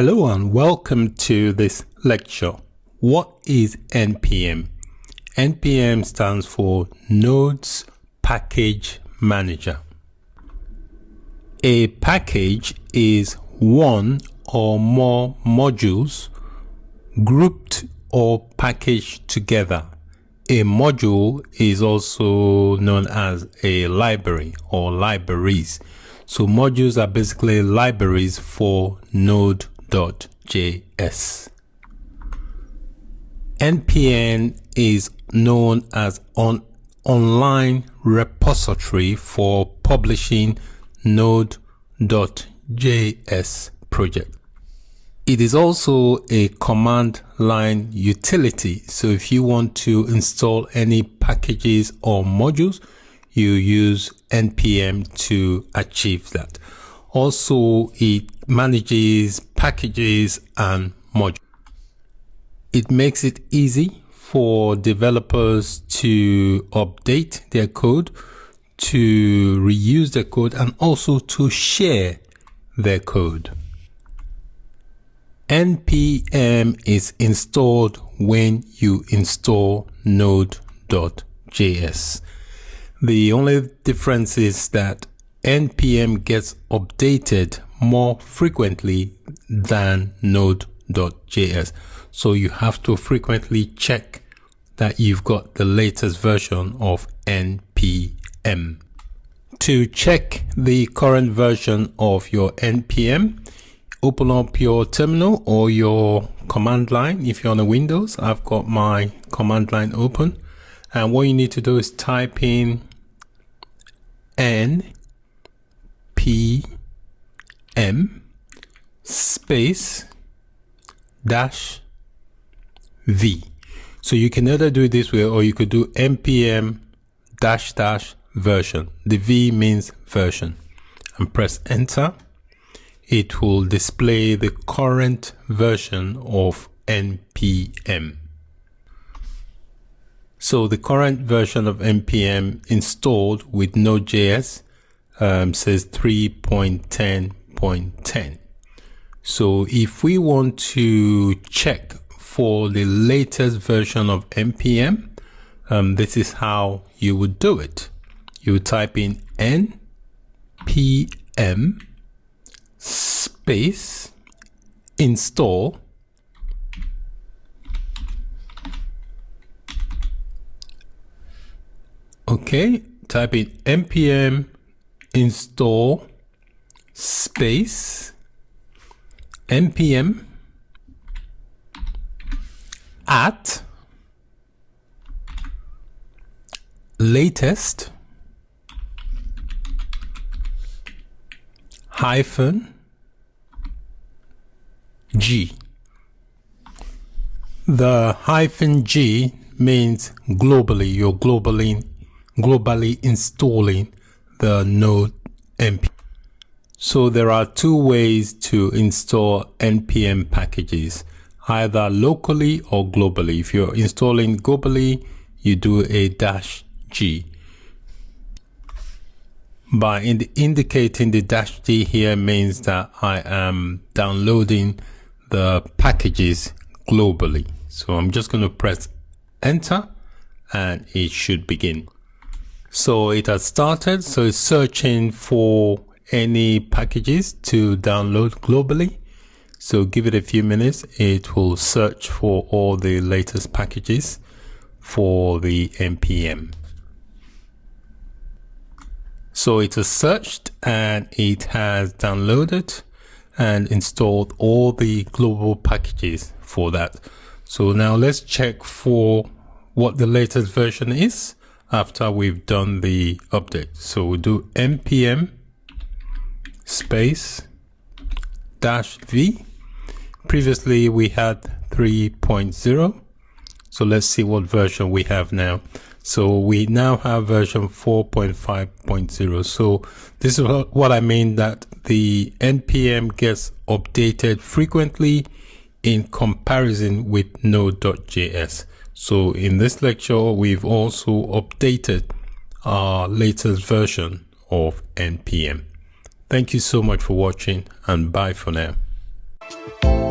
Hello and welcome to this lecture. What is NPM? NPM stands for Nodes Package Manager. A package is one or more modules grouped or packaged together. A module is also known as a library or libraries. So modules are basically libraries for Node.js. NPM is known as an online repository for publishing Node.js project. It is also a command line utility. So if you want to install any packages or modules, you use NPM to achieve that. Also, it manages packages and modules. It makes it easy for developers to update their code, to reuse their code, and also to share their code. NPM is installed when you install Node.js. The only difference is that NPM gets updated more frequently than Node.js. So you have to frequently check that you've got the latest version of NPM. To check the current version of your NPM, open up your terminal or your command line. If you're on a Windows, I've got my command line open. And what you need to do is type in npm space -v. So you can either do it this way or you could do npm -- version. The V means version, and press enter. It will display the current version of NPM. So the current version of NPM installed with Node.js says 3.10.10. So if we want to check for the latest version of NPM, this is how you would do it. You would type in npm space install type in npm install space npm at latest -g. The -g means globally. You're globally installing the Node NPM. So there are two ways to install NPM packages, either locally or globally. If you're installing globally, you do a -g. By indicating the -g here means that I am downloading the packages globally. So I'm just going to press enter and it should begin. So it has started. So it's searching for any packages to download globally. So give it a few minutes. It will search for all the latest packages for the NPM. So it has searched and it has downloaded and installed all the global packages for that. So now let's check for what the latest version is after we've done the update. So we'll do npm space -v. Previously we had 3.0. So let's see what version we have now. So we now have version 4.5.0. So this is what I mean, that the NPM gets updated frequently in comparison with Node.js. So in this lecture, we've also updated our latest version of NPM. Thank you so much for watching, and bye for now. you.